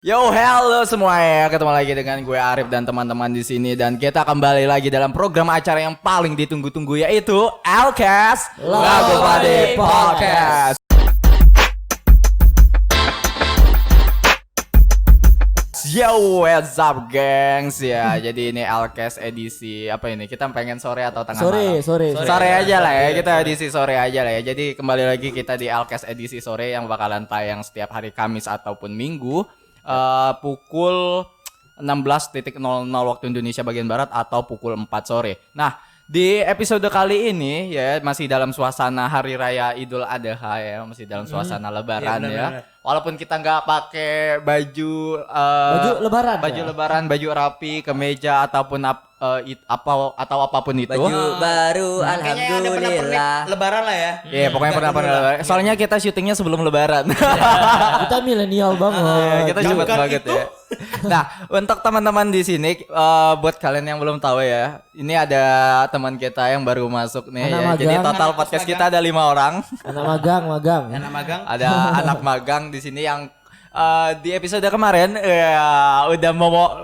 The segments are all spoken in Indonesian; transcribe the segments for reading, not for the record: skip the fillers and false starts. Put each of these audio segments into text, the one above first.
Yo, halo semuanya. Ketemu lagi dengan gue Arif dan teman-teman di sini dan kita kembali lagi dalam program acara yang paling ditunggu-tunggu yaitu LCast Lagu Pade Podcast. Yo, what's up, gengs? Ya, jadi ini LCast edisi apa ini? Kita pengen sore atau tengah malam? Sore aja lah ya. Kita edisi sore aja lah ya. Jadi kembali lagi kita di LCast edisi sore yang bakalan tayang setiap hari Kamis ataupun Minggu. Pukul 16.00 waktu Indonesia bagian Barat atau pukul 4 sore. Nah, di episode kali ini ya masih dalam suasana Hari Raya Idul Adha ya, masih dalam suasana Lebaran ya. Walaupun kita nggak pakai baju Lebaran, baju rapi, kemeja ataupun apapun itu. Baju baru, alhamdulillah. Lebaran lah ya. Iya, pokoknya pernah Lebaran. Soalnya kita syutingnya sebelum Lebaran. Kita milenial banget. Kita cepet banget ya. Nah, untuk teman-teman di sini, buat kalian yang belum tahu ya, ini ada teman kita yang baru masuk nih ya. Jadi total podcast kita ada 5 orang. Anak magang. Ada anak magang di sini yang di episode kemarin udah mau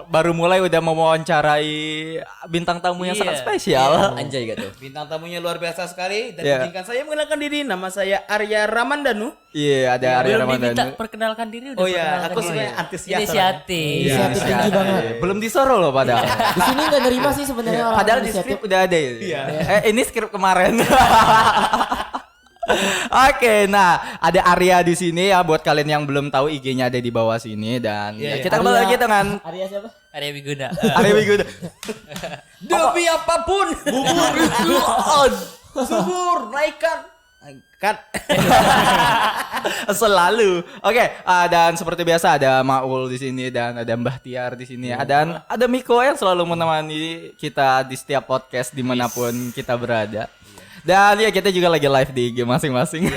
mewawancarai bintang tamu yang sangat spesial. Anjay gitu. Bintang tamunya luar biasa sekali dan izinkan saya mengenalkan diri. Nama saya Arya Ramandanu. Iya, ada Arya Belum diminta Ramadhanu. perkenalkan diri udah. Oh iya, perkenalkan aku diri. sebenarnya antusias. Inisiatif. Inisiatif tinggi banget. Belum disuruh loh padahal. Di sini nggak nerima sih sebenarnya orang Padahal di inisiatif. skrip udah ada ya. Iya. Ini skrip kemarin. Oke, nah ada Arya di sini ya buat kalian yang belum tahu IG-nya ada di bawah sini dan ya, kita kembali lagi dengan Arya siapa? Arya Wiguna. Arya Wiguna. Demi apapun, subur, naikkan. Kan. Selalu. Oke, dan seperti biasa ada Maul di sini dan ada Mbah Tiar di sini ya. Dan ada Miko yang selalu menemani kita di setiap podcast dimanapun kita berada. Dan ya kita juga lagi live di IG masing-masing.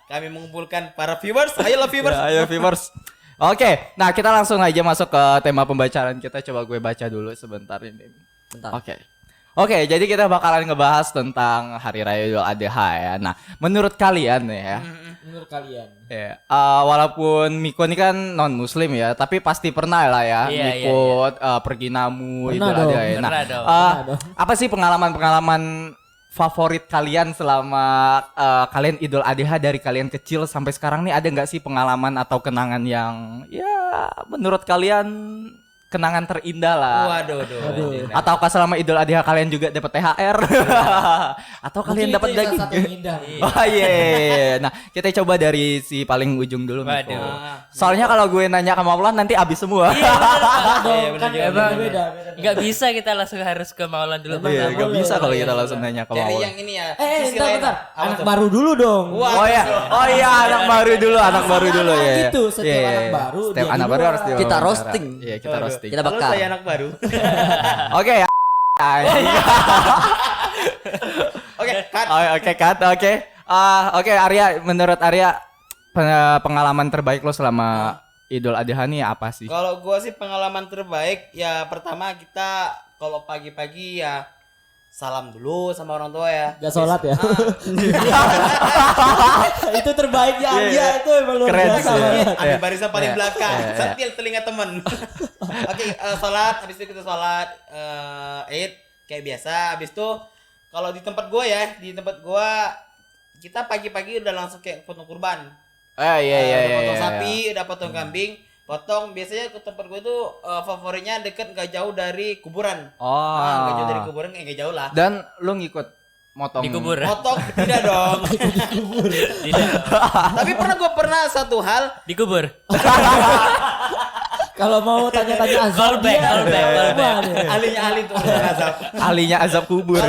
Kami mengumpulkan para viewers. Ayolah viewers. Ya, ayo viewers. Oke, nah kita langsung aja masuk ke tema pembacaan kita. Coba gue baca dulu sebentar ini. Bentar. Oke, jadi kita bakalan ngebahas tentang Hari Raya Idul Adha ya. Nah, menurut kalian ya, Menurut kalian? ya, walaupun Miko ini kan non Muslim ya, tapi pasti pernah lah ya Iya, ikut pergi namu Pernah Idul dong. Adha ya. Nah, Pernah dong. apa sih pengalaman favorit kalian selama kalian Idul Adha dari kalian kecil sampai sekarang nih, ada nggak sih pengalaman atau kenangan yang ya menurut kalian kenangan terindah lah? Waduh. Ataukah selama Idul Adha kalian juga dapat THR? Atau kalian dapat daging? Oh iya. Nah, kita coba dari si paling ujung dulu. Miko. Waduh. Soalnya kalau gue nanya ke Maulan nanti habis semua. Kan beda. Enggak bisa kita langsung harus ke Maulan dulu. Bang. Iya, gak bisa kalau kita langsung nanya ke Jadi Maulan. yang ini ya. sisi Bentar. lain. Apa Anak tuh? baru dulu dong. Oh iya, anak baru dulu ya. Gitu, setiap Iya, anak iya. baru Setiap dia anak baru duluan. harus Kita diwawancara. roasting. Iya, kita roasting. Kita Halo, bakar. saya anak baru. Oke ya. Oke, cut. Oke, cut. Oke. Oke, Arya, menurut Arya pengalaman terbaik lo selama Idul Adha nih apa sih? Kalau gua sih pengalaman terbaik ya pertama kita kalau pagi-pagi ya salam dulu sama orang tua ya. Gak sholat ya? Itu terbaik ya Arya, itu emang luar Keren biasa sih. banget. Ambil barisan paling belakang, Iya. sambil telinga temen. Oke, sholat, habis itu kita sholat Eid kayak biasa. Habis itu kalau di tempat gua ya, kita pagi-pagi udah langsung kayak potong kurban. Iya. Udah potong sapi, udah potong kambing. Potong biasanya ke tempat gue itu favoritnya deket gak jauh dari kuburan. Oh. Gak jauh dari kuburan, gak jauh lah. Dan lu ngikut motong Di kubur. Potong tidak dong. Tidak. Tapi pernah satu hal. Di kubur. Kalau mau tanya-tanya azab Callback. Ahlinya ahli tuh azab. ahlinya azab kubur.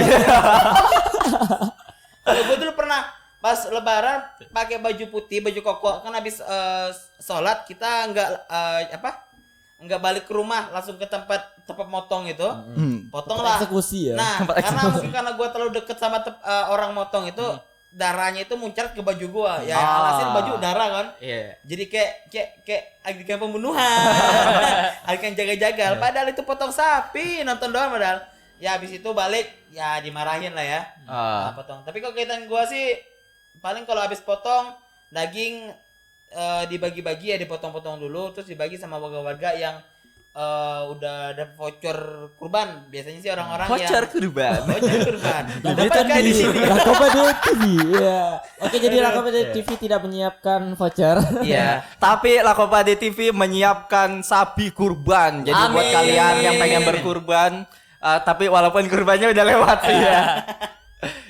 Kalau gue dulu pernah pas lebaran pakai baju putih, baju koko kan habis sholat kita nggak balik ke rumah, langsung ke tempat motong itu. Potong lah. eksekusi ya. Nah, karena gue terlalu deket sama orang motong itu, darahnya itu muncrat ke baju gue. Ya alasan baju darah kan. Iya. Jadi kayak adegan pembunuhan. Adegan jaga-jaga. Padahal itu potong sapi, nonton doang padahal. Ya habis itu balik ya dimarahin lah ya. Nah, potong. Tapi kalau kaitan gue sih paling kalau habis potong daging dibagi-bagi ya, dipotong-potong dulu terus dibagi sama warga-warga yang udah ada voucher kurban. Biasanya sih orang-orang Voucher yang kurban. voucher kurban. Nah, Dapat kan kan di sini. Rakopedia TV. Iya. Oke, jadi Rakopedia TV tidak menyiapkan voucher. Iya. Tapi Lakopade TV menyiapkan sapi kurban. Jadi buat Amin. kalian yang pengen berkurban, tapi walaupun kurbannya udah lewat sih ya.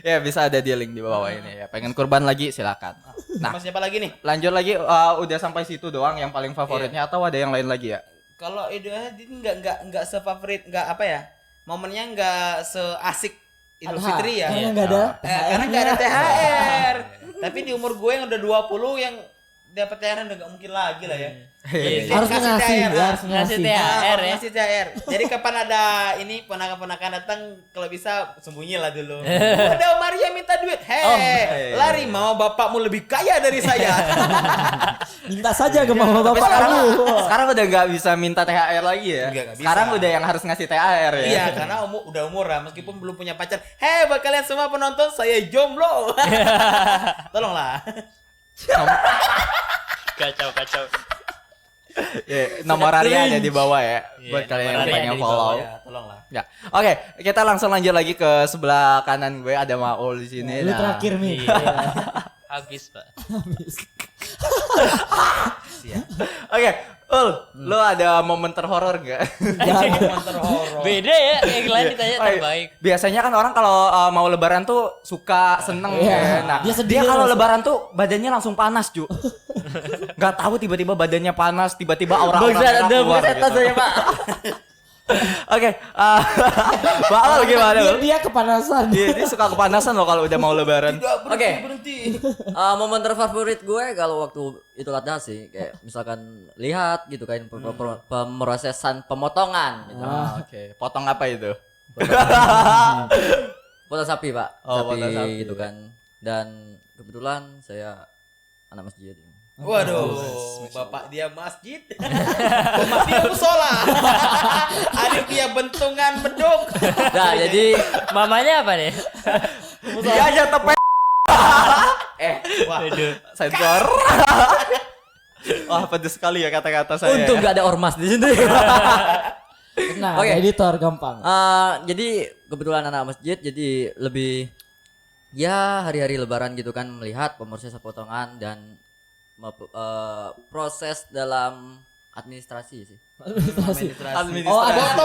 Ya bisa ada di link di bawah ini ya. Pengen kurban lagi silakan. Nah, Mas siapa lagi nih? lanjut lagi udah sampai situ doang yang paling favoritnya atau ada yang lain lagi ya? Kalau Idul Adha ini nggak sefavorit, nggak apa ya? Momennya nggak seasik Idul Fitri ya. Karena enggak ada. Karena nggak ada THR. Tapi di umur gue yang udah 20 yang dapat THR udah nggak mungkin lagi lah ya. Harus Kasih ngasih, THR, harus Ngasih ngasih. THR ya. Ngasih THR. Jadi kapan ada ini ponakan-ponakan datang, kalau bisa sembunyi lah dulu. Ada Maria minta duit. Hei, lari, mau bapakmu lebih kaya dari saya. Minta saja ke mama Tapi bapak sekarang, kamu. sekarang udah nggak bisa minta THR lagi ya. Nggak bisa. Sekarang udah yang harus ngasih THR ya. Iya, karena udah umur lah, meskipun belum punya pacar. Hei, buat kalian semua penonton, saya jomblo. Tolonglah. Kacau. Ya, nomor Arya ada di bawah ya. Iya, Buat kalian yang nomor Arya pengen ada di follow. Ya, tolonglah. Ya. Oke, kita langsung lanjut lagi ke sebelah kanan gue ada Maul di sini. Lu Nah. terakhir nih. Iya. Habis, Pak. Oke, lu ada momen terhoror gak? Momen terhoror. Beda ya, yang lain ditanya Oh, iya. terbaik. Biasanya kan orang kalau mau lebaran tuh suka seneng Iya. ya. Nah, Dia sedih dia kalau langsung. lebaran tuh badannya langsung panas, Ju. Gak tahu tiba-tiba badannya panas, tiba-tiba aura-aura merah keluar gitu. Pak. Oke, Pak Al gimana? Dia, Ul? dia kepanasan. Dia suka kepanasan loh kalau udah mau lebaran. Oke. Berhenti. Momen terfavorit gue kalau waktu Idul Adha sih kayak misalkan lihat gitu kan pemrosesan pemotongan gitu. Oke, potong apa itu? Potong sapi, Pak. Oh, potong sapi. gitu kan. Dan kebetulan saya anak masjid. Waduh, bapak dia masjid, emak dia musola, adik dia bentungan beduk. Nah, jadi Mamanya apa nih? Dia aja tepe. Wah, Sensor. Wah, pedes sekali ya kata-kata saya. untung gak ada ormas di sini. Nah, Oke. editor gampang. Jadi kebetulan anak masjid jadi lebih ya hari-hari lebaran gitu kan melihat pemrosesan potongan dan proses dalam administrasi sih. Administrasi. Oh, ada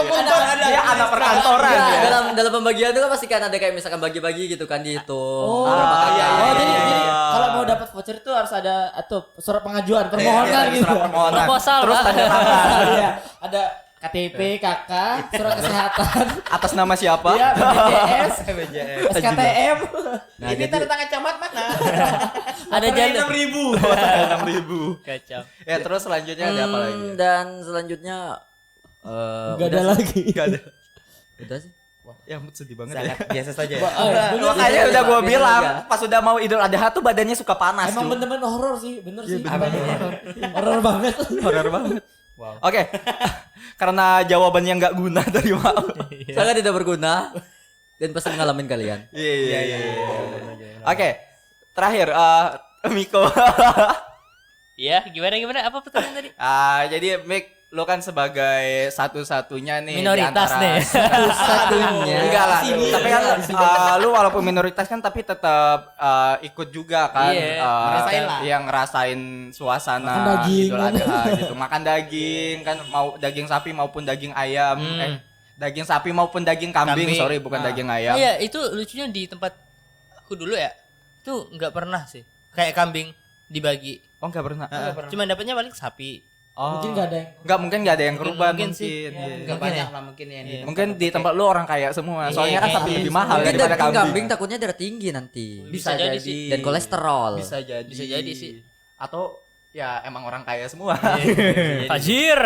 Dia anak perkantoran Ya, ya. dalam pembagian itu kan pasti kan ada kayak misalkan bagi-bagi gitu kan dihitung. Oh, iya, oh, iya, jadi iya. kalau mau dapat voucher itu harus ada atau surat pengajuan, permohonan Iya, gitu. surat permohonan. Proposal, Terus Pak. tanda tangan. Iya, ada KTP, KK, surat kesehatan, Atas nama siapa? ya, BPJS, BPJS. SKTM. Nah, Ini jadi tanda tangan camat mana? Ada jalur. 6.000. Kacau. Ya, terus selanjutnya ada apa lagi? dan selanjutnya Enggak ada lagi. Gak ada. udah sih. Ya, mood sedih banget Sangat ya. biasa saja. Makanya udah gue biasa bilang aja. pas udah mau Idul Adha tuh badannya suka panas. Emang Ju. bener-bener horor sih, bener sih. bener. Horor banget. Horor banget. Wow. Oke. Karena jawabannya nggak guna dari Maul. Sangat tidak berguna dan pasti ngalamin kalian. Iya. Oke. Terakhir Miko. Iya, gimana? Apa pertanyaan tadi? Jadi Mik, lu kan sebagai satu-satunya nih Minoritas di antara nih. Satunya. Enggak lah, tapi kan lu walaupun minoritas kan tapi tetap ikut juga kan Iya, ngerasain lah. yang ngerasain suasana Makan daging. Idul Adha gitu. Makan daging kan, mau daging sapi maupun daging ayam. Daging sapi maupun daging kambing, Kambing. sorry bukan daging ayam. Iya, itu lucunya di tempatku dulu ya. Itu nggak pernah sih. Kayak kambing dibagi. Oh, enggak pernah. Cuma dapatnya paling sapi. Oh. Mungkin enggak ada yang Enggak, mungkin enggak ada yang kerubah Mungkin mungkin. sih. Iya. Enggak banyak lah mungkin ya. di Mungkin di tempat-tempat tempat lu orang kaya semua. Soalnya kan Iya, sapi iya. lebih mahal Mungkin daripada daging kambing. kambing takutnya darah tinggi nanti. Bisa jadi sih. Dan kolesterol. Bisa jadi. Bisa jadi sih. Atau ya emang orang kaya semua. Fajir.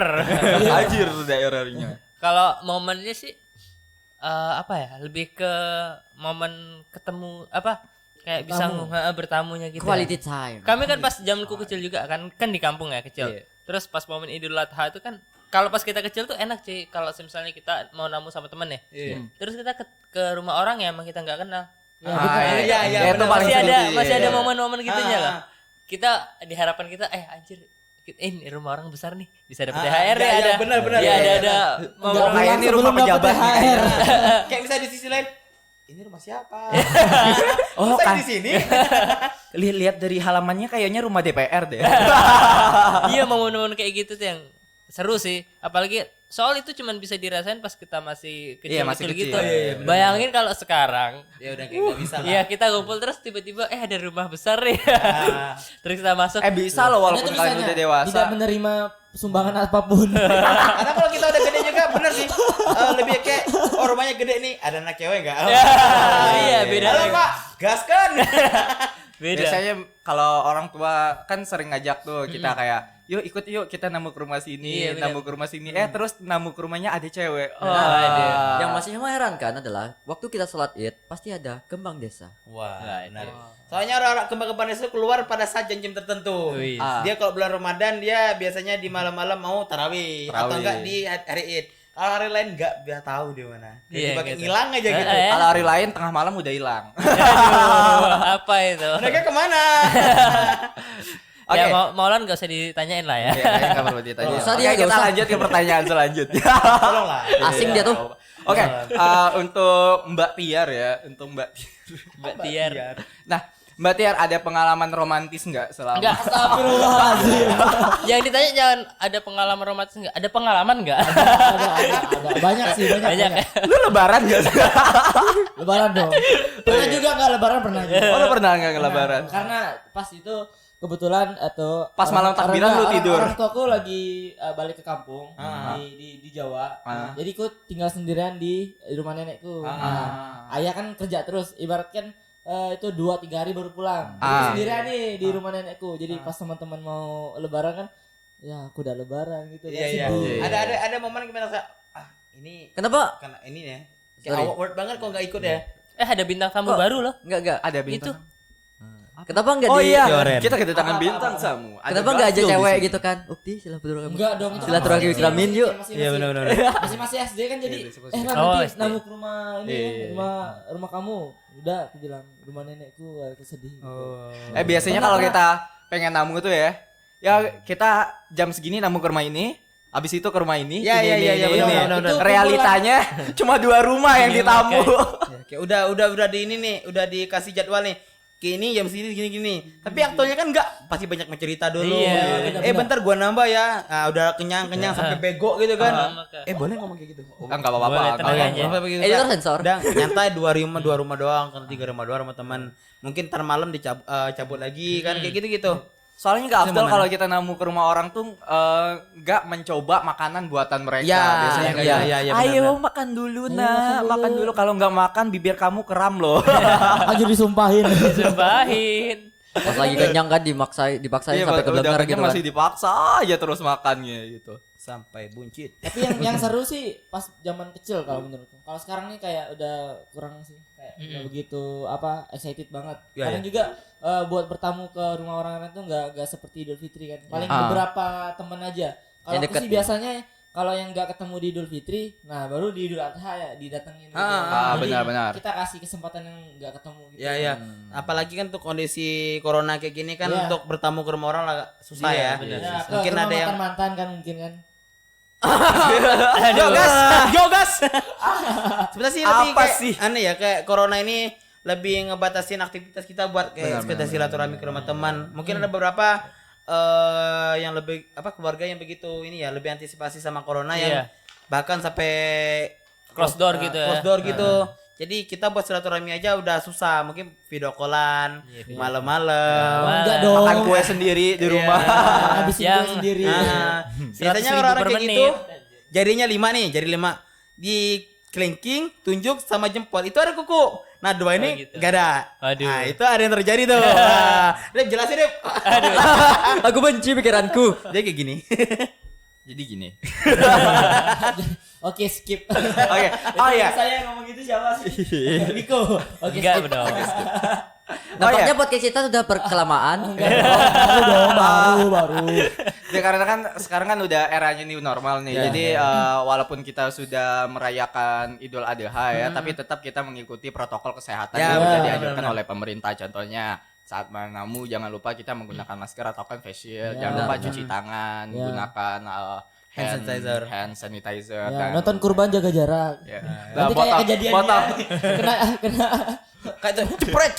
Hajir daerahnya. Kalau momennya sih apa ya? Lebih ke momen ketemu apa? Kayak bisa bertamunya gitu. Quality ya. time. Kami kan pas zamanku kecil juga kan di kampung ya kecil. Iya. Terus pas momen Idul Adha itu kan kalau pas kita kecil tuh enak sih kalau misalnya kita mau namu sama temen ya. Terus kita ke rumah orang yang emang kita nggak kenal. iya, Itu benar. paling Masih sedih. ada momen-momen gitunya lah. kita di harapan kita anjir ini rumah orang besar nih bisa dapat Ah, THR iya, ya ada. benar, benar. Iya Iya, ada. Enggak kayak ini rumah sebelum dapet pejabat nih, THR. Kayak misalnya di sisi lain, ini rumah siapa? Oh, Masa kan. di sini? Lihat dari halamannya kayaknya rumah DPR deh. Iya momen-momen kayak gitu tuh yang seru sih. Apalagi soal itu cuman bisa dirasain pas kita masih Iya, kecil-kecil masih kecil. gitu. Iya, iya, Bayangin kalau sekarang Ya udah kayak gak bisa lah. iya kita kumpul terus tiba-tiba ada rumah besar nih. Ah. Terus kita masuk. Bisa loh Ada walaupun kalian tulisannya, udah dewasa. tidak menerima sumbangan apapun. Karena kalau kita udah gede juga bener sih. Lebih kayak rumahnya gede nih, ada anak cewek enggak? Iya, beda Halo lagi. Pak, gas kan? Beda. Biasanya kalau orang tua kan sering ngajak tuh kita kayak yuk ikut yuk kita namu ke rumah sini, Iya, bener. namu ke rumah sini. Terus namu ke rumahnya ada cewek. Oh, ada. Yang masih mengherankan adalah waktu kita sholat Id pasti ada kembang desa. Wah, Nah, benar. itu. Soalnya orang-orang kembang-kembang itu keluar pada saat jam-jam tertentu. Wih. Dia kalau bulan Ramadan dia biasanya di malam-malam mau tarawih atau Tarawih. enggak di hari Id. Kalau hari lain enggak dia tahu di mana. Jadi Iya, pakai gitu. ngilang aja gitu. Kalau hari lain tengah malam udah hilang. Aduh, apa itu? Mereka kemana? Oke. Ya Maulan gak usah ditanyain lah ya. Iya, kayaknya nggak perlu ditanya. Nggak usah Oke, dia, nggak kita usah. lanjut ke pertanyaan selanjutnya. Tolonglah. Asing dia tuh. Oke, untuk Mbak Tiar ya, untuk Mbak Tiar. Mbak Tiar. Nah, Mbak Tiar ada pengalaman romantis nggak selama? Enggak. Astagfirullahaladzim. Yang ditanya jangan ada pengalaman romantis enggak? Ada pengalaman enggak? Ada. Banyak sih, banyak. Banyak. Lu lebaran nggak sih? Lebaran dong. Pernah juga enggak lebaran pernah juga. Oh, lu pernah nggak ngelebaran? Karena pas itu kebetulan atau Pas malam takbiran lu tidur. Orang tuaku lagi balik ke kampung di Jawa. Jadi ku tinggal sendirian di rumah nenekku. Nah, ayah kan kerja terus, ibaratkan itu 2-3 hari baru pulang. Aku sendirian nih di rumah nenekku. Jadi pas teman-teman mau lebaran kan, ya aku udah lebaran gitu. Iya kan, iya. sibuk. Ada momen gimana saya ini Kenapa? karena ini ya. Sorry. Kayak awkward banget kok enggak ikut ya. Ada bintang tamu Kok? baru loh. Enggak. Ada Itu. bintang. Kenapa enggak Oh di iya, Yoren. kita kedatangan bintang Samu. Ada Kenapa enggak aja Glasgow di cewek sini. gitu kan? Ukti silaturahmi. Enggak dong, itu Silaturahmi masih Wikramin kecil, yuk. masih- Iya, masih- benar-benar. Masih SD kan jadi Iya, Ran, Oh, nanti SD. namu ke rumah ini Iya. rumah kamu. Udah aku bilang rumah nenekku, aku sedih. Biasanya kalau kita pengen namu tuh ya kita jam segini namu ke rumah ini, abis itu ke rumah ini, Ya, ini, ya, ini, ya, ini, ya, ini. benar, benar. Realitanya cuma 2 rumah yang ditamu. Ya, kayak udah di ini nih, udah dikasih jadwal nih. Kayak ini jam segini gini. Tapi aktornya kan enggak, pasti banyak mencerita dulu. Iya, benar-benar. Bentar gua nambah ya. Nah, udah kenyang sampai bego gitu kan. maka. Boleh ngomong kayak gitu. Enggak apa-apa. Boleh, nggak tenang apa-apa. aja. Apa begitu? Editor sensor. Udah nyantai 2 rumah doang, kan 3 rumah doang sama teman. Mungkin ntar malam dicabut lagi kan kayak gitu-gitu. Soalnya nggak afdol Gimana? kalau kita namu ke rumah orang tuh nggak mencoba makanan buatan mereka. Ya, Biasanya kayak, iya, ayo benar-benar. makan dulu nak, makan dulu. Kalau nggak makan bibir kamu keram loh. Aja disumpahin. Sembahin. Pas lagi kenyang kan dipaksain sampai udah kebelar kenyang gitu kan. masih dipaksa aja terus makannya gitu. Sampai buncit. Tapi yang seru sih pas zaman kecil kalau menurutku. Kalau sekarang nih kayak udah kurang sih, kayak nggak begitu excited banget. Ya, Kadang juga buat bertamu ke rumah orang lain tuh nggak seperti Idul Fitri kan. Paling Ah. beberapa teman aja. Kalau Yang aku deket sih ya. biasanya kalau yang nggak ketemu di Idul Fitri, nah baru di Idul Adha ya didatengin. Gitu. Jadi benar-benar. Kita kasih kesempatan yang nggak ketemu. Gitu. Ya ya. Apalagi kan tuh kondisi corona kayak gini kan Iya. untuk bertamu ke rumah orang agak susah ya. benar. Ya, ke Mungkin rumah ada yang mantan kan mungkin kan. Yogas. Sebenarnya sih lebih Apa kayak sih? aneh ya, kayak corona ini lebih ngebatasin aktivitas kita buat kayak sekedar silaturahmi ke rumah teman. Mungkin ada beberapa yang lebih keluarga yang begitu ini ya, lebih antisipasi sama corona yang Iya. bahkan sampai Close door gitu ya. close door gitu. Jadi kita buat silaturahmi aja udah susah. Mungkin video callan malam-malam. Enggak dong. Makan kue sendiri di rumah. Habisin Yang- gue sendiri. Nah, 100.000 biasanya orang-orang per kayak menit. gitu jarinya 5 nih, jari 5 di kelingking, tunjuk sama jempol. Itu ada kuku. Nah, 2 ini gitu. gak ada. Waduh. Nah, itu ada yang terjadi tuh. Nah, Dep, jelasin Dep. Aku benci pikiranku. Dia kayak gini. Jadi gini. Oke, skip. Oke. Oh iya. Saya ngomong gitu siapa sih? Miko. Oke, Enggak skip. benar. Nampaknya podcast kita sudah berkelamaan. Baru dong, baru. Ya, karena kan sekarang kan udah eranya new normal nih. Jadi walaupun kita sudah merayakan Idul Adha ya, tapi tetap kita mengikuti protokol kesehatan Ya, yang udah benar, dianjurkan benar. oleh pemerintah. Contohnya saat menamu jangan lupa kita menggunakan masker atau kan face shield. Jangan lupa cuci tangan, gunakan hand sanitizer. Ya, nonton kurban jaga jarak. Ya. Nanti kayak kejadiannya kena Kayak cepret.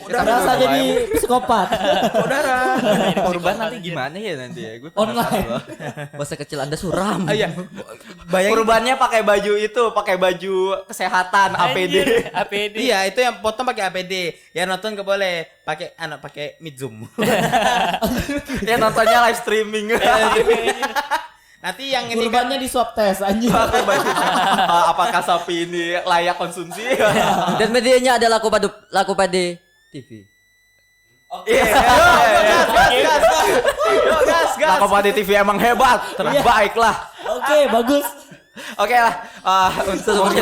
berasa jadi psikopat. Saudara. Kurban nanti gimana ya nanti ya? Gue Online. Masa kecil Anda suram. Iya. Bayangin. Kurbannya pakai baju kesehatan APD. APD. Iya, itu yang potong pakai APD. Ya nonton gak boleh pakai Mid-Zoom. Ya nontonnya live streaming. Nanti yang ini Kurbannya di swab test anjing. Pakai baju. Apakah sapi ini layak konsumsi? Dan medianya ada Laku Pade TV. Iya. Gas. Lakopadi TV emang hebat, terbaik lah. Oke, bagus. Oke lah.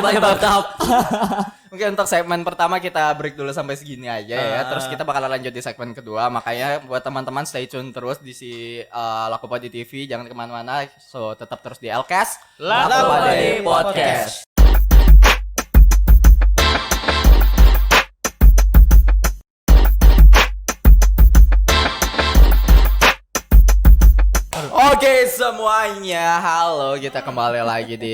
Mantap. Mungkin untuk segmen pertama kita break dulu sampai segini aja ya. Terus kita bakalan lanjut di segmen kedua. Makanya buat teman-teman stay tune terus di Lakopadi TV. Jangan kemana-mana. So tetap terus di LCast Lakopadi Podcast. Oke semuanya, halo, kita kembali lagi di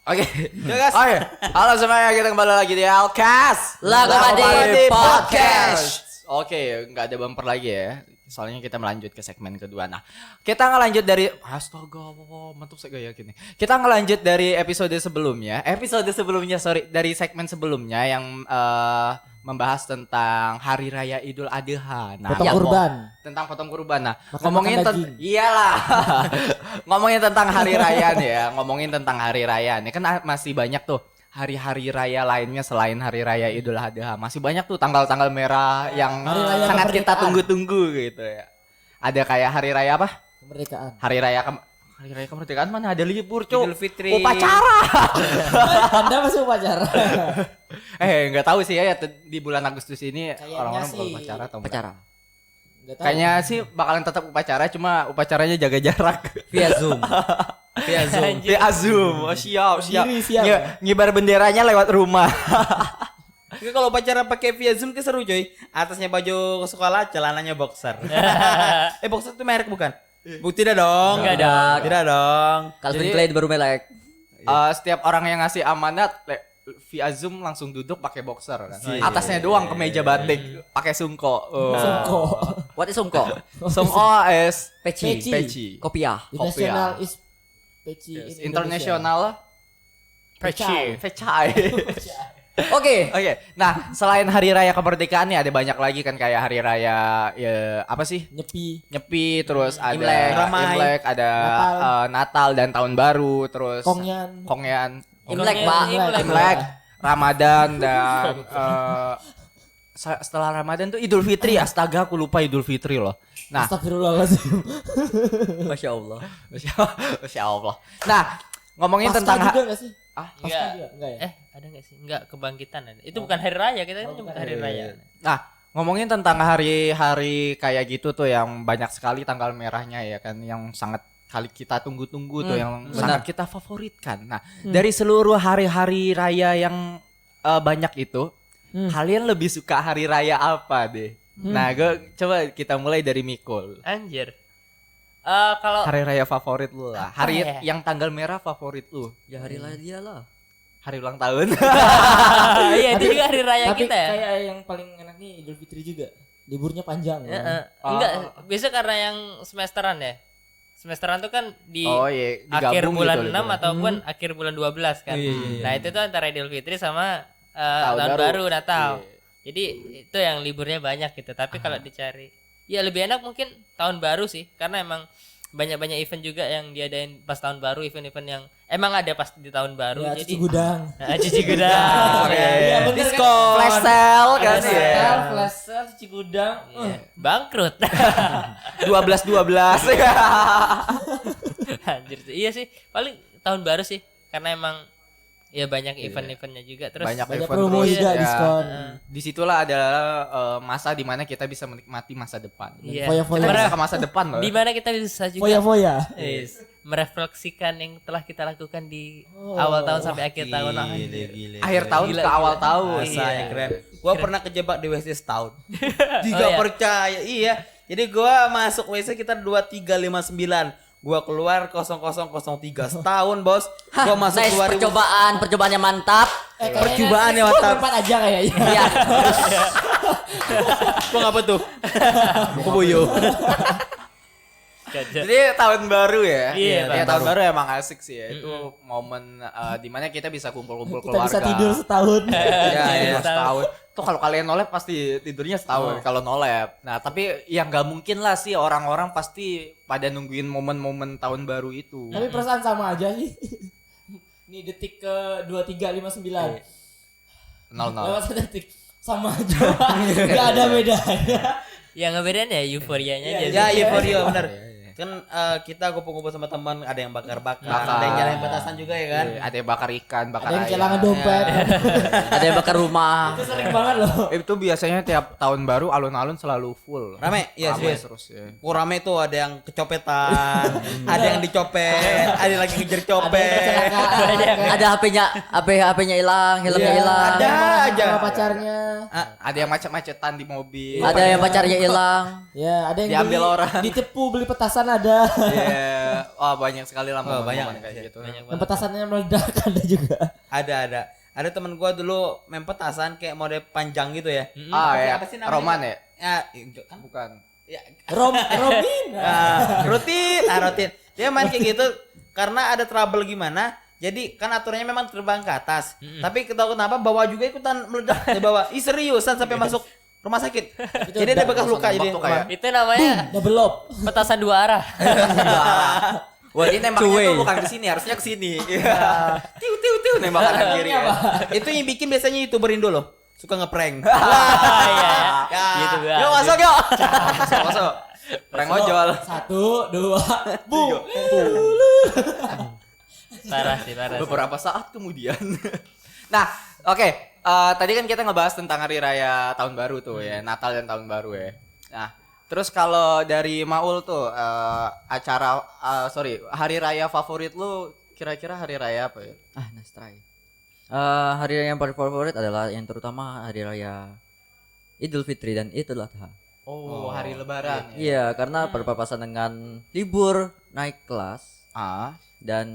Oke. Halo semuanya, kita kembali lagi di LCast Lakopadi Podcast. Oke, nggak ada bumper lagi ya. Soalnya kita melanjut ke segmen kedua. Nah, kita ngelanjut dari astaga, mantap saya yakin nih. Kita ngelanjut dari episode sebelumnya. Dari segmen sebelumnya yang membahas tentang Hari Raya Idul Adha. Nah, Potong kurban. Tentang potong kurban. Nah, Makan ngomongin daging. iyalah. Ngomongin tentang hari raya nih ya. Ngomongin tentang hari raya nih kan masih banyak tuh hari-hari raya lainnya selain Hari Raya Idul Adha. Masih banyak tuh tanggal-tanggal merah yang Hari Raya sangat kita Kemerdekaan. tunggu-tunggu gitu ya. Ada kayak Hari Raya apa? Kemerdekaan. Hari Raya Kemerdekaan mana ada libur, Cuk. Idul Fitri. Upacara. Anda masih upacara. Enggak tahu sih ya di bulan Agustus ini Kayaknya orang-orang sih upacara atau enggak. Pacara. Nggak tahu. Kayaknya sih bakalan tetap upacara, cuma upacaranya jaga jarak. Via Zoom. Di Azum. Oh, siap. Siap. Ngibar benderanya lewat rumah. Tapi kalau pacaran pakai via Zoom seru coy. Atasnya baju ke sekolah, celananya boxer. Boxer itu merek bukan? Tidak dong. Enggak dong. Tidak dong. Calvin Jadi- Klein baru melek. Setiap orang yang ngasih amanat via Zoom langsung duduk pakai boxer kan. Iya. Atasnya doang kemeja batik pakai sungko. Songko. What is Songko? Sungko is Peci. peci. Kopiah. The national is peci Yes, in international Peci. pecai. Oke. Oke, nah selain Hari Raya Kemerdekaan nih ada banyak lagi kan kayak Hari Raya ya apa sih? Nyepi, Nyepi, terus ada Imlek. Ramai. Imlek, ada Natal dan Tahun Baru, terus Kongyan. Imlek, Pak. Imlek, Ramadan dan setelah Ramadan tuh Idul Fitri. Astaga, aku lupa Idul Fitri loh. Nah, Astagfirullahaladzim. Masya Allah. Masya Allah. Nah, ngomongin Pasca tentang juga nggak sih? Ah, Pasca Enggak. juga? Enggak ya? Ada enggak sih? Enggak, kebangkitan ada. Itu bukan hari raya, kita ini bukan hari raya. Nah, ngomongin tentang hari-hari kayak gitu tuh yang banyak sekali tanggal merahnya ya kan, yang sangat kali kita tunggu-tunggu tuh, yang sangat kita favoritkan. Nah, dari seluruh hari-hari raya yang banyak itu, kalian lebih suka hari raya apa deh? Nah, coba kita mulai dari Mikul. Anjir. Kalau Hari raya favorit lu lah. Apa Hari ya? yang tanggal merah favorit lu. Ya hari lah dia lah. Hari ulang tahun. iya itu juga hari raya Tapi kita ya. kayak yang paling enak nih Idul Fitri juga. Liburnya panjang. Enggak, biasa karena yang semesteran ya. Semesteran tuh kan di Oh iya, akhir digabung bulan gitu, 6 ataupun akhir bulan 12 kan. Nah, itu tuh antara Idul Fitri sama tahun baru Natal. Iya. Jadi itu yang liburnya banyak gitu. Tapi kalau dicari ya lebih enak mungkin tahun baru sih, karena emang banyak-banyak event juga yang diadain pas tahun baru, event-event yang emang ada pas di tahun baru. Ya, Jadi cuci gudang. cuci gudang. Iya, bener kan? Diskon. Flash sale kan Ada ya. sale. Flash sale, cuci gudang. Iya, bangkrut. 12. Anjir, iya sih paling tahun baru sih, karena emang ya banyak event-eventnya juga, terus Banyak Banyak event promo terus, juga, ya. diskon. Disitulah adalah masa dimana kita bisa menikmati masa depan. Iya. Foya-foya. Kita Dimana- bisa ke masa depan loh. di mana kita bisa juga Foya-foya. Yes. merefleksikan yang telah kita lakukan di awal tahun sampai akhir tahun. Gile. Akhir tahun ke awal tahun. Saya keren. Gua pernah kejebak di WC setahun. Tidak percaya. Iya. Jadi gua masuk WC kita 2359. Gua keluar 0003 setahun, Bos. Gua masuk Nice, percobaannya mantap. Percobaannya mantap. 4 aja kayaknya. Iya. Kok ngapa tuh? Kebuyu. Jadi tahun baru ya. Iya, tahun baru emang asik sih ya. Itu momen dimana kita bisa kumpul-kumpul Kita keluarga. bisa tidur setahun. Ya, setahun. Tuh kalau kalian nolep pasti tidurnya setahun kalau nolep. Nah, tapi yang nggak mungkin lah sih orang-orang pasti pada nungguin momen-momen tahun baru itu. Tapi perasaan sama aja sih. Ini detik ke 2359. 00. Lewat detik sama aja. Gak ada bedanya. Yang ngebedain ya euforianya aja. Ya, euforia benar. Kan kita kumpul-kumpul sama teman, ada yang bakar-bakar, ada yang nyalain petasan juga ya kan. Ada yang bakar ikan, bakar Ada yang ayam. kehilangan dompet. Ada yang bakar rumah. Itu sering banget loh. Itu biasanya tiap tahun baru alun-alun selalu full. Rame, iya Rame serius. terus ya. Rame tuh ada yang kecopetan, ada yang dicopet, ada yang lagi ngejar copet. Ada HP-nya hilang, helmnya hilang. Ada aja. Sama pacarnya. Ada yang macet-macetan di mobil. Ada yang pacarnya hilang. Ya, ada yang Diambil beli, orang. ditipu beli petasan ada. Iya. Wah, banyak sekali lah momen-momen banyak. kayak gitu. Yang petasannya meledak ada juga. Ada. Ada temen gua dulu main petasan kayak mode panjang gitu ya. Ya. Apa sih namanya? Roman ya? Ya, kan Bukan. ya. Robin. Rutin. Dia main kayak gitu karena ada trouble gimana. Jadi kan aturannya memang terbang ke atas. Tapi kita kenapa bawa juga ikutan meledak di bawah. Ih seriusan sampai masuk rumah sakit. Jadi ada bekas luka jadi kayak Itu namanya Double lob. petasan 2 arah. Wah, ini nembaknya tuh bukan ke sini, harusnya ke sini. Tiu nembakan ke kiri. Ya. itu yang bikin biasanya YouTuber Indo loh. Suka ngeprank. Iya. Ya. Gitu gua. Yuk masuk yuk. Masuk. Prank ojol. 1, 2, bu. Parah sih. Beberapa saat kemudian. Nah, oke. Tadi kan kita ngebahas tentang hari raya tahun baru tuh ya, Natal dan tahun baru ya. Nah, terus kalau dari Maul tuh hari raya favorit lu kira-kira hari raya apa ya? Nice try. Hari raya yang paling favorit adalah yang terutama hari raya Idul Fitri dan Idul Adha. Oh, hari lebaran. Iya, karena berpapasan dengan libur naik kelas dan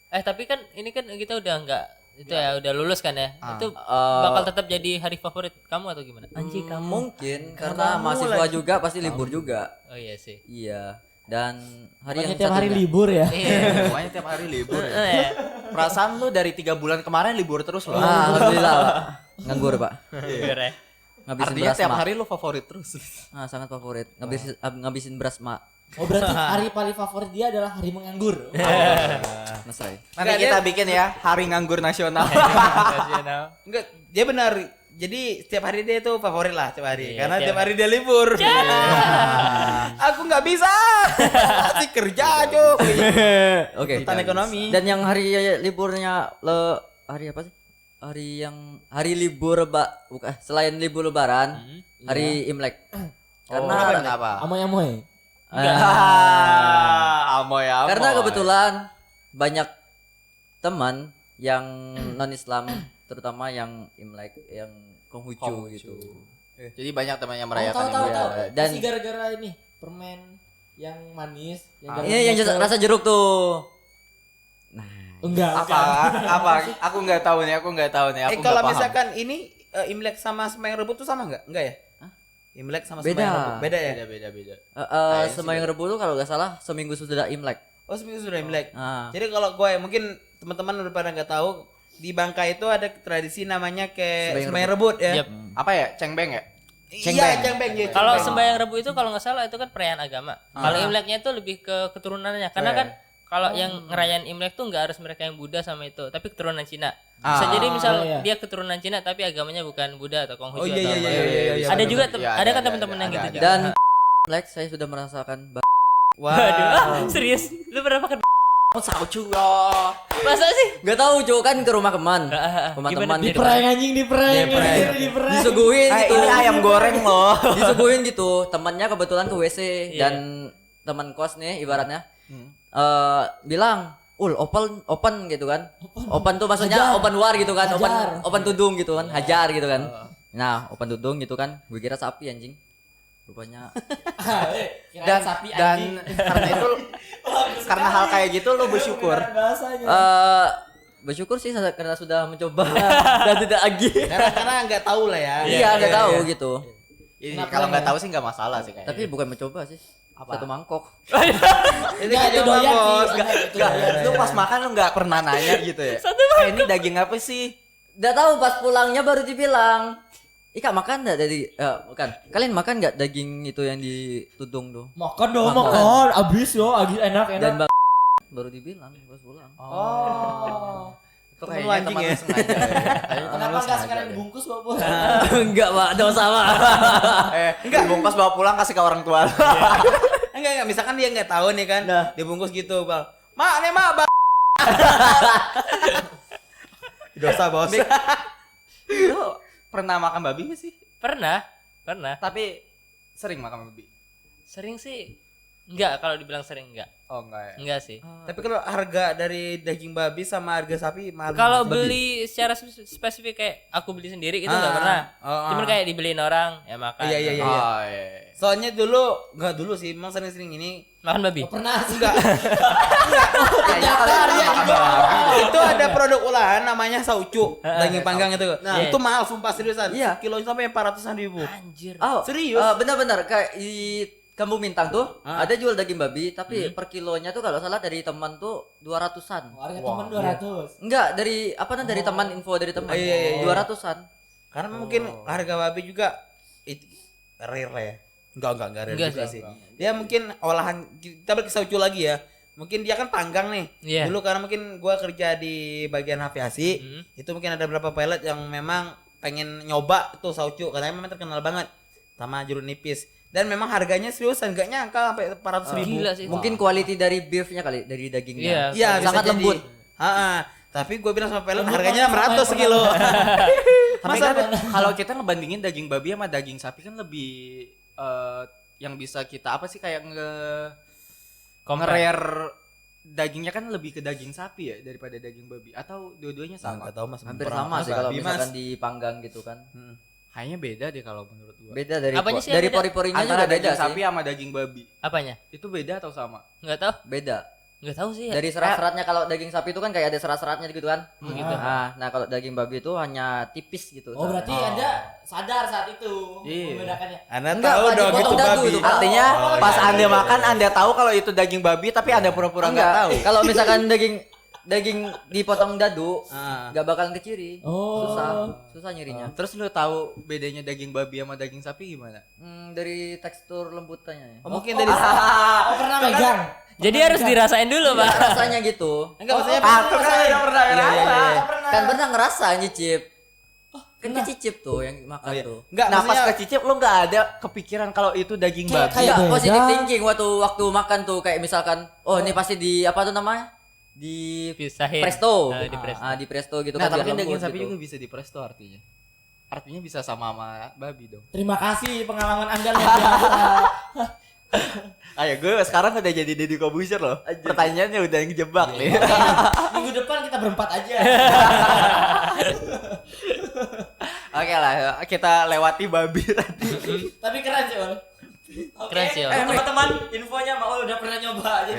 Tapi kan ini kan kita udah enggak itu ya udah lulus kan ya. Itu eh, bakal tetap jadi hari favorit kamu atau gimana? Anjing kamu. mungkin karena mahasiswa juga pasti libur juga. Oh iya sih. Iya. Dan hari Makanya yang tiap hari satunya- libur ya. Iya, pokoknya tiap hari libur ya. Iya. Perasaan lu dari 3 bulan kemarin libur terus loh. Alhamdulillah, Pak. Nganggur, Pak. Bener ya. Ngabisin Artinya beras tiap mak. hari lu favorit terus. Sangat favorit. Ngabisin beras mak. Oh berarti hari paling favorit dia adalah hari menganggur. Mas Ray. Nanti kita bikin ya hari nganggur nasional. Nasional. Enggak, dia benar. Jadi setiap hari dia itu favorit lah setiap hari. Karena tiap hari dia libur. Aku nggak bisa. Masih kerja cuy. Oke. Hutan ekonomi. Dan yang hari liburnya hari apa sih? Hari libur bukan selain libur lebaran, hari Imlek. Karena kenapa? Amoy-amoy. Amoy. karena kebetulan banyak teman yang non Islam terutama yang Imlek yang Konghucu gitu. Jadi banyak teman yang Tahu merayakan tahu ini. tahu. Dan- Pasti gara-gara ini permen yang manis yang Ini yang rasa jeruk tuh. Nah, enggak. Apa? Aku nggak tahu nih. Aku Kalau nggak paham. misalkan ini Imlek sama Sembayang Rebut tuh sama nggak? Enggak ya? Imlek sama Beda. Sembayang Rebut. Beda ya? Beda. Sembayang Rebu tuh kalau nggak salah seminggu sudah Imlek. Oh, seminggu sudah Imlek. Nah, Jadi kalau gue mungkin teman-teman udah pada nggak tahu di Bangka itu ada tradisi namanya kayak Sembayang Sembayang Rebut ya. Yep. Apa ya? Cengbeng ya? Iya, Cengbeng ya. Kalau Cengbeng. sembahyang Rebu itu kalau nggak salah itu kan perayaan agama. Kalau Imleknya itu lebih ke keturunannya. Karena kan kalau yang ngerayain Imlek tuh nggak harus mereka yang Buddha sama itu, tapi keturunan Cina. Bisa jadi misal iya. dia keturunan Cina tapi agamanya bukan Buddha atau Konghucu Oh, iya, atau iya, apa. iya, iya, iya, Ada benar, juga benar. Iya, ada kan ada, teman-teman yang ada, gitu ada. juga. dan Imlek saya sudah merasakan Wah. Serius? Lu pernah makan Masa sih? Gak tahu Cuk, kan ke rumah teman. Rumah Gimana teman dia gitu. Prank anjing di prank. Disuguhin gitu. Ini ayam goreng loh. Disuguhin gitu. Temannya kebetulan ke WC Iya. dan teman kos nih ibaratnya bilang open gitu kan. Open tuh maksudnya Hajar. open war gitu kan. Hajar. Open tudung gitu kan. Hajar gitu kan. Nah, open tudung gitu kan. Gue kira sapi anjing. Rupanya Kirain sapi anjing. karena itu karena hal kayak gitu lo bersyukur. Bahasanya. bersyukur sih karena sudah mencoba dan tidak lagi. Karena nggak tahu lah ya. Iya, nggak tahu gitu. Kalau nggak tahu sih nggak masalah sih kayaknya. Tapi bukan mencoba sih. Apa? Satu mangkok. Ini Nggak, itu kayak doyan bos. sih. Nggak- Itu doyan. Lu pas makan lu nggak pernah nanya gitu ya? Ini daging apa sih? Udah tahu pas pulangnya baru dibilang. Ika makan enggak dari bukan. Kalian makan enggak daging itu yang ditudung tuh? Makan dong, Makan. makan. Abis yo, enak. Dan baru dibilang pas pulang. Oh. Itu Temen kayaknya lu anjing teman ya? lu sengaja ya. Kayaknya teman Kenapa lu enggak sengaja sekarang deh. dibungkus kok, Bu? Enggak, Pak. Dosa, Pak. Enggak dibungkus bawa pulang kasih ke orang tua. Enggak, misalkan dia nggak tahu nih kan, Nah. dibungkus gitu, Bang. Mak, nih mak, Bang. Dosa, Bos. Lu pernah makan babi nggak sih? Pernah. Tapi sering makan babi. Sering sih. Enggak, kalau dibilang sering enggak. Oh enggak ya. Enggak sih. Tapi kalau harga dari daging babi sama harga sapi mahal. Kalau babi. beli secara spesifik kayak aku beli sendiri itu enggak pernah. Cuman kayak dibeliin orang ya makan. Iya. Oh iya. Soalnya dulu, enggak dulu sih, emang sering-sering ini. Makan babi. Pernah sih. Enggak. Kayaknya kalian pernah makan babi. Itu ada produk olahan namanya saucu, daging panggang itu. Nah. Itu mahal sumpah seriusan. Iya. Kilonya sampai 400-an ribu. Anjir. Oh, Serius? benar-benar kayak di Kampung Bintang tuh ada jual daging babi tapi per kilonya tuh kalau salah dari teman tuh 200-an. Harga temen 200. Enggak, dari apa dari teman info dari teman. Iya. 200-an. Karena mungkin harga babi juga itu rare lah ya. Enggak rare Enggak juga sih. sih. Dia mungkin olahan kita balik ke saucu lagi ya. Mungkin dia kan panggang nih. Iya. Dulu karena mungkin gua kerja di bagian aviasi, itu mungkin ada beberapa pilot yang memang pengen nyoba tuh saucu karena memang terkenal banget sama jeruk nipis. Dan memang harganya seriusan gak nyangka sampai 400 ribu. Gila sih. Mungkin quality dari beefnya kali, dari dagingnya. Iya. Iya, sangat bisa lembut. Heeh. Tapi gue bilang sama pilot harganya 600 sekilo. Tapi kan kalau kita ngebandingin daging babi sama daging sapi kan lebih yang bisa kita apa sih kayak nge-rare dagingnya kan lebih ke daging sapi ya daripada daging babi atau dua-duanya sama? Enggak tahu Mas. Hampir Pernah sama makan sih kalau babi, misalkan Mas. dipanggang gitu kan. Kayaknya beda deh kalau menurut gua. Beda dari Apanya sih yang dari beda? pori-porinya Antara juga beda daging sih. sapi sama daging babi. Apanya? Itu beda atau sama? Enggak tahu. Beda. Enggak tahu sih ya. Dari serat-seratnya kalau daging sapi itu kan kayak ada serat-seratnya gitu kan. Begitu. Nah, kalau daging babi itu hanya tipis gitu. Oh, berarti Anda sadar saat itu Iya. membedakannya. Anda Enggak, tahu Pak, dong dipotong itu dadu babi. itu, Pak. Artinya Oh, pas iya. Anda makan Anda tahu kalau itu daging babi tapi Anda pura-pura nggak tahu. Kalau misalkan daging dipotong dadu, Ah. nggak bakalan keciri. Oh. Susah nyirinya. Terus lu tahu bedanya daging babi sama daging sapi gimana? Dari tekstur lembutannya. Oh, mungkin dari Oh, pernah megang. Jadi harus dirasain dulu, Pak. Rasanya gitu. enggak maksudnya Tuh kan udah pernah ngerasa. Kan pernah ngerasa nyicip. Kan kecicip tuh yang makan tuh. Enggak, Nah pas maksudnya kecicip lu nggak ada kepikiran kalau itu daging babi. Kayak Enggak, beda. positive thinking waktu makan tuh kayak misalkan ini pasti di apa tuh namanya? Di Pisahin. Presto. Di Presto. Di Presto gitu Nah kan. tapi biar kan daging lembut sapi gitu. juga bisa di presto artinya. Artinya bisa sama babi dong. Terima kasih pengalaman Anda luar biasa. Ayo gue sekarang udah jadi Deddy Kobuser loh. Pertanyaannya udah ngejebak nih. Minggu depan kita berempat aja. Oke lah, kita lewati babi tadi. Tapi keren sih, Ol. Oke. Keren sih, Ol. Teman-teman, infonya Maul udah pernah nyoba aja.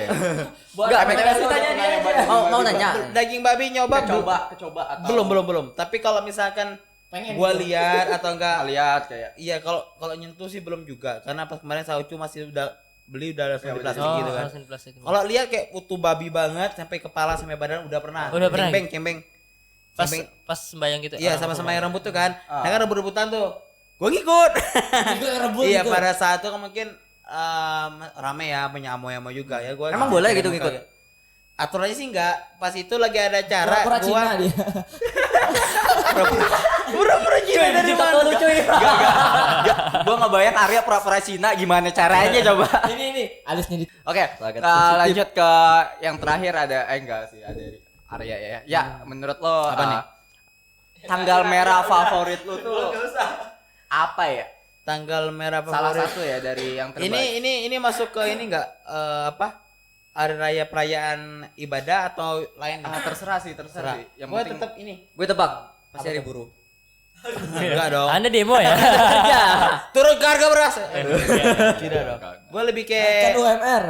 Buat Enggak, rekomendasi betul, tanya betul, dia betul, aja. betul. Mau nanya. daging babi nyoba Kecoba atau belum. Tapi kalau misalkan Pengen gua gitu. lihat atau enggak lihat kayak iya kalau nyentuh sih belum juga karena pas kemarin saucu masih udah langsung di plastik Oh, gitu kan. langsung di plastik. Kalau lihat kayak utuh babi banget sampai kepala sampai badan udah pernah. Udah pernah. Cembeng. Pas Cembeng. pas sembayang gitu. Iya Oh, sama-sama yang rambut tuh kan. Ah. Nah kan rebut-rebutan tuh. Gua ngikut. Itu rebut Iya gitu. pada saat itu kan mungkin rame ya punya amo-amo juga ya gua. Emang boleh gitu ngikut? Aturannya sih enggak. Pas itu lagi ada acara Pura-pura gua Cina dia. pura-pura Cina dari mana? gue ngebayang Arya pura-pura Cina gimana caranya coba. Ini alisnya di Oke, Sangat lanjut ke yang terakhir ada enggak sih ada Arya ya. Ya, menurut lo Apa nih? Tanggal merah favorit lo tuh apa ya? Tanggal merah Salah favorit. satu ya dari yang terbaik. Ini masuk ke ini enggak apa? hari raya perayaan ibadah atau lain? Terserah sih. Yang Gue penting tetap ini. Gue tebak pasti hari buruh. Enggak dong. Anda demo ya? Turun ke harga beras. Tidak dong. Gue lebih Kan kayak UMR.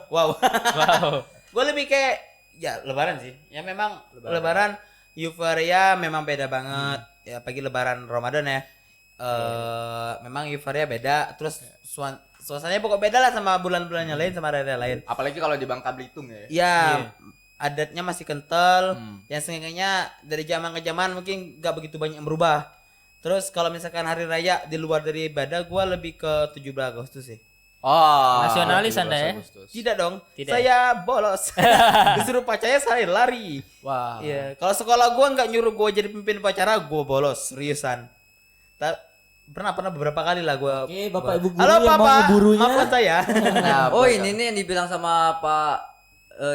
wow. Wow. Gue lebih kayak ya lebaran sih. Ya memang lebaran euforia memang beda banget. Ya pagi lebaran Ramadan ya. Memang euforia beda. Terus suasananya pokok beda lah sama bulan-bulannya lain sama hari lain. apalagi kalau di Bangka Belitung ya. Ya adatnya masih kental. Yang seenggaknya dari zaman ke zaman mungkin gak begitu banyak yang berubah. Terus kalau misalkan hari raya di luar dari ibadah, gue lebih ke 17 Agustus sih. Oh, Nasionalis 17 Anda ya? Agustus. Tidak dong. Tidak. Saya bolos. Disuruh pacarnya saya lari. Wah. Iya, kalau sekolah gua nggak nyuruh gua jadi pemimpin upacara, gua bolos, seriusan. Pernah beberapa kali lah gua. Oke, Bapak Ibu guru Halo yang mau Papa, ngeburunya. maafkan saya. Nah, Oh ini nih yang dibilang sama Pak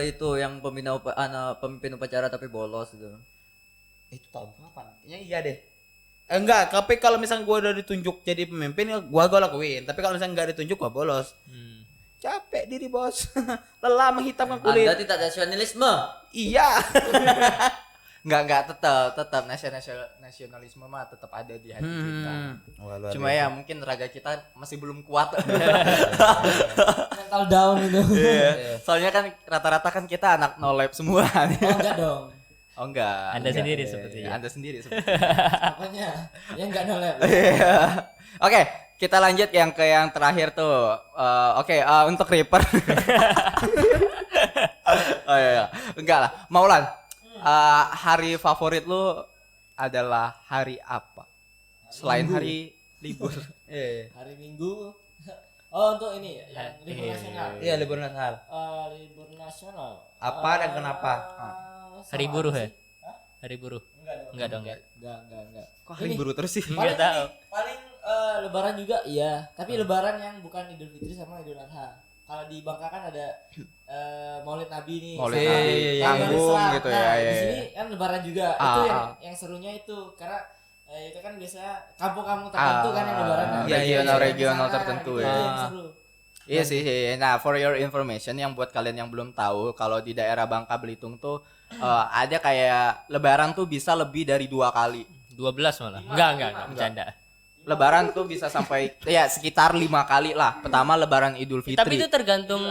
itu yang pemimpin upacara tapi bolos itu. Itu tahun kapan? Ya iya deh. Enggak, tapi kalau misalnya gua udah ditunjuk jadi pemimpin, ya gua lakuin. Tapi kalau misalnya nggak ditunjuk, gua bolos. Capek diri bos, lelah menghitamkan kulit. Anda tidak nasionalisme. Iya. Enggak tetap nasionalisme mah tetap ada di hati kita. Cuma ya mungkin raga kita masih belum kuat. Mental down itu. Iya. Soalnya kan rata-rata kan kita anak no lab semua. Oh enggak dong. Oh enggak. Anda sendiri sepertinya. Anda sendiri sepertinya. Apanya? Ya enggak nolep. Iya. Oke, kita lanjut yang terakhir tuh. Untuk Reaper. Oh iya. Enggak lah. Maulan. Hari favorit lu adalah hari apa? Selain hari libur. Hari Minggu. Oh, untuk ini ya, yang libur nasional. Iya, libur Natal. Libur nasional. Apa dan kenapa? Hari buruh ya? Hari buruh. Enggak dong. Enggak. Kok hari buruh terus sih? Enggak tahu. Paling lebaran juga iya, tapi lebaran yang bukan Idul Fitri sama Idul Adha. Kalau di Bangka kan ada Maulid Nabi nih. Maulid Nabi, tanggung gitu ya. Di sini kan lebaran juga. Itu yang serunya itu karena itu kan biasanya kampung-kampung tertentu kan yang lebaran. Regional tertentu itu ya. yang seru. Iya sih. Nah, for your information yang buat kalian yang belum tahu, kalau di daerah Bangka Belitung tuh ada kayak lebaran tuh bisa lebih dari 2 kali. 12 malah. Enggak, bercanda. Lebaran tuh bisa sampai ya sekitar 5 kali lah. Pertama lebaran Idul Fitri. Tapi itu tergantung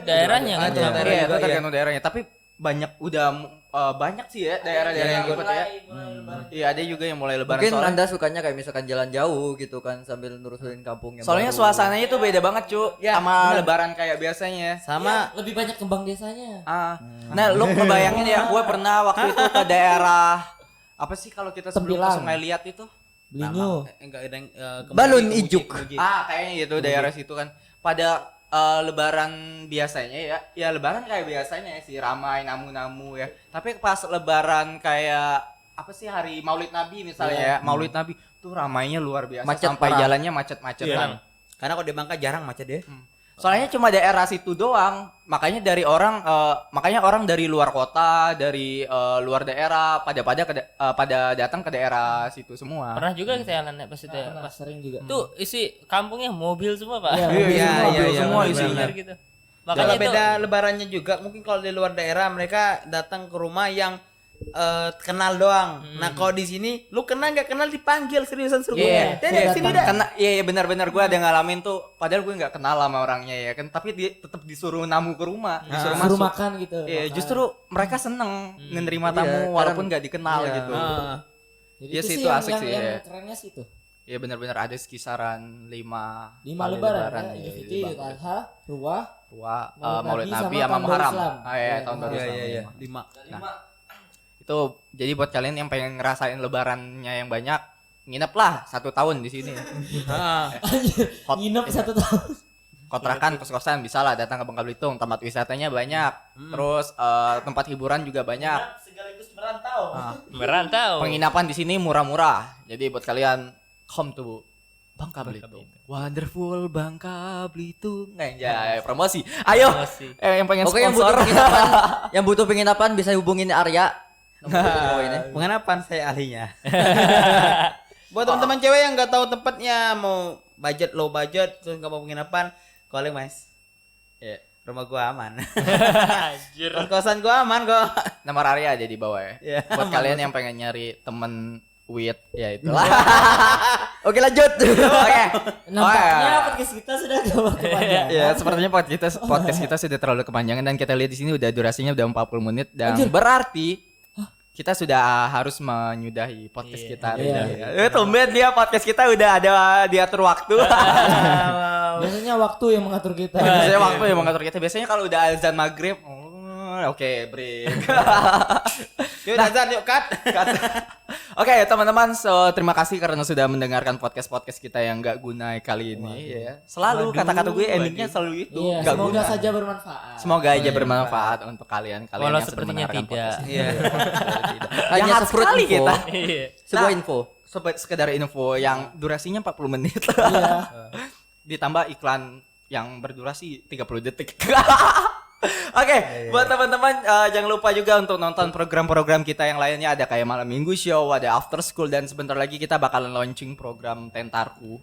daerahnya kan. Iya, itu tergantung daerahnya. Tapi banyak sih ya daerah-daerah yang ikut ya. Iya, ada juga yang mulai lebaran. Mungkin Anda sukanya kayak misalkan jalan jauh gitu kan sambil nerusin kampung yang Soalnya baru. suasananya tuh beda banget, Cu. Ya, sama bener. lebaran kayak biasanya. Sama Lebih banyak kembang desanya. Nah, lu ngebayangin ya, gue pernah waktu itu ke daerah apa sih kalau kita sebelum ke Tempilang. Sungai Liat itu? Belinyu. enggak ada Balon ijuk. Kayaknya gitu daerah situ kan. Pada lebaran biasanya ya lebaran kayak biasanya sih ramai namu-namu ya. Tapi pas lebaran kayak apa sih hari Maulid Nabi misalnya ya, Maulid Nabi tuh ramainya luar biasa Macet sampai parah. jalannya macet-macet Iya. kan. karena kalau di Bangka jarang macet deh. Soalnya cuma daerah situ doang. Makanya orang dari luar kota, dari luar daerah pada datang ke daerah situ semua. Pernah juga kita jalan pas itu ya. Pas sering juga. Tuh isi kampungnya mobil semua, Pak. Iya, Mobil iya, semua benar, isinya. benar. Gitu. Kalau Makanya itu beda lebarannya juga mungkin kalau di luar daerah mereka datang ke rumah yang kenal doang. Nah, kalau di sini lu kenal nggak kenal dipanggil seriusan suruh. Iya, Dede sini dah. Karena iya benar-benar gue ada ngalamin tuh. Padahal gue nggak kenal sama orangnya ya kan, tapi dia tetap disuruh namu ke rumah, disuruh Suruh masuk. makan gitu. Iya, makan. justru mereka seneng menerima tamu Iya, walaupun karena- nggak dikenal iya. gitu. Jadi Iya itu sih, sih itu yang, asik yang, sih, yang ya. kerennya sih itu. Iya benar-benar ada sekisaran 5 5 lebaran ya, ya, Idul Fitri, di Idul Bangka. Adha, Ruah, Maulid Nabi sama sama tahun baru Muharram. Islam. Iya, tahun baru Iya, Islam. iya, iya. lima. 5. Itu jadi buat kalian yang pengen ngerasain lebarannya yang banyak, nginep lah 1 tahun di sini. Hot- nginep 1 tahun. Kontrakan kos-kosan bisa lah datang ke Bangka Belitung, tempat wisatanya banyak. Terus tempat hiburan juga banyak. Sekaligus merantau. merantau. Penginapan di sini murah-murah. Jadi buat kalian come to Bangka Belitung. Wonderful Bangka Belitung. Anjay, promosi. Ayo. Promosi. Yang pengen Oke, yang sponsor. butuh penginapan bisa hubungin Arya. Nomor bawah ini. Penginapan saya ahlinya. Buat teman-teman cewek yang nggak tahu tempatnya, mau budget low budget terus nggak mau penginapan, calling Mas. Iya. Rumah gua aman. Anjir. Kos-kosan gua aman kok. Nomor Arya aja di bawah ya. Iya. Buat kalian yang pengen nyari temen with ya itulah. Oke, lanjut. Oke. Nampaknya podcast kita sudah kepanjangan. Ya, sepertinya podcast kita sudah terlalu kepanjangan dan kita lihat di sini udah durasinya udah 40 menit dan berarti kita sudah harus menyudahi podcast kita. Tumben dia podcast kita udah ada diatur waktu. Biasanya waktu yang mengatur kita. Biasanya waktu yang mengatur kita. Biasanya kalau udah azan maghrib, oke, break. Yuk Nazar, yuk cut. Oke, teman-teman, terima kasih karena sudah mendengarkan podcast kita yang gak guna kali ini. Ya. Selalu kata-kata gue endingnya selalu itu. Iya, Nggak semoga guna. saja bermanfaat. Semoga aja bermanfaat untuk kalian Walau yang sedang sepertinya mendengarkan tidak. podcast. Iya. Hanya Jahat seperut sekali info. kita. Iya. Sebuah Nah, info. Sekedar info yang durasinya 40 menit. Iya. Ditambah iklan yang berdurasi 30 detik. Oke, buat teman-teman jangan lupa juga untuk nonton program-program kita yang lainnya, ada kayak Malam Minggu Show, ada After School, dan sebentar lagi kita bakalan launching program Tentarku.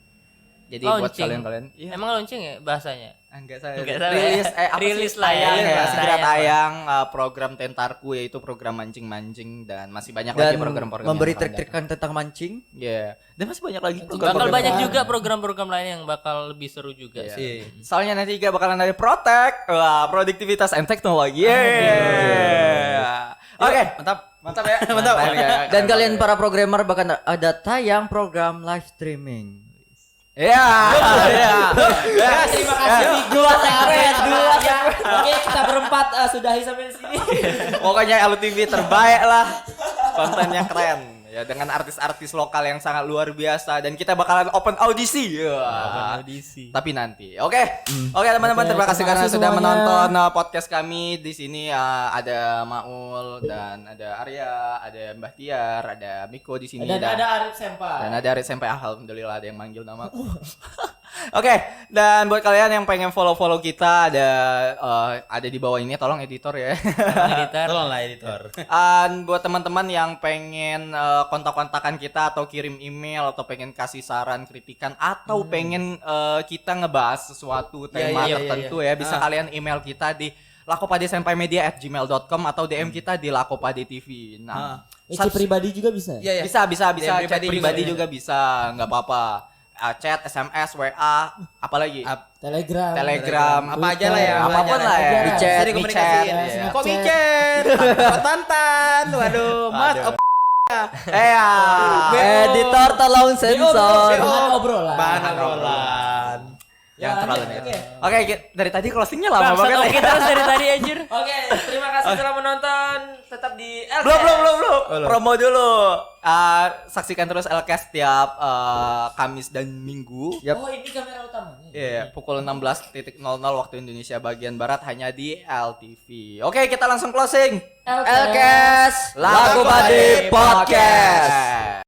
Jadi buat Launching. kalian iya. Emang launching ya bahasanya? Enggak saya Enggak salah rilis ya. apa Rilis sih? lah ya, Tayang rilis ya, lah. segera Tayang. tayang program Tentarku, yaitu program mancing-mancing, dan masih banyak lagi Dan program-program memberi yang akan datang. trik-trikan tentang mancing. Iya. Dan masih banyak lagi Bakal program-program banyak yang- juga program-program lain yang bakal lebih seru juga Iya. sih. Soalnya nanti juga bakalan ada Protek, wah, produktivitas and teknologi. Yeah. Oke, mantap ya. Mantap ya. Dan kalian para programmer bahkan ada tayang program live streaming. Iya. Iya. Terima kasih dua segmen. Oke, kita berempat sudahi sampai di sini. Pokoknya LTV terbaik lah. Kontennya keren. Ya dengan artis-artis lokal yang sangat luar biasa, dan kita bakalan open audisi. Ya. Audisi. Tapi nanti. Oke. Oke, teman-teman, Oke, terima kasih terima karena kasih sudah semuanya. menonton podcast kami. Di sini ada Maul dan ada Arya, ada Mbah Tiar, ada Miko di sini, Dan ada Arif Sempa. dan ada Arit sampai alhamdulillah ada yang manggil nama. Oke, dan buat kalian yang pengen follow kita ada di bawah ini, tolong editor ya. Editor. Tolonglah editor. Dan buat teman-teman yang pengen kontak-kontakan kita atau kirim email atau pengen kasih saran, kritikan atau pengen kita ngebahas sesuatu tema iya, tertentu ya, bisa kalian email kita di lakopadesampaimedia@gmail.com atau DM kita di lakopadetv. Nah, Isi pribadi juga bisa. Iya, iya. bisa DM chat pribadi juga juga bisa, nggak apa-apa. Chat, SMS, WA, apalagi Telegram. apa aja lah ya, apapun lah ya. Di chat, Sering komunikasi. ya. Snapchat. Kok micet? Tantan. Waduh, Mas. Ya. Editor tolong sensor. Bahan obrolan. Bahan obrolan. Yang Ya, terlalu oke. negatif. Oke, dari tadi closingnya lama Bangsat, banget. oke terus dari tadi anjir. Oke, terima kasih telah menonton. Tetap di LKS. Belum. Promo dulu. Saksikan terus LKS tiap Kamis dan Minggu. Oh, ini kamera utamanya. Iya, pukul 16.00 waktu Indonesia bagian barat hanya di LTV. Oke, kita langsung closing. LKS Laku Padi Podcast.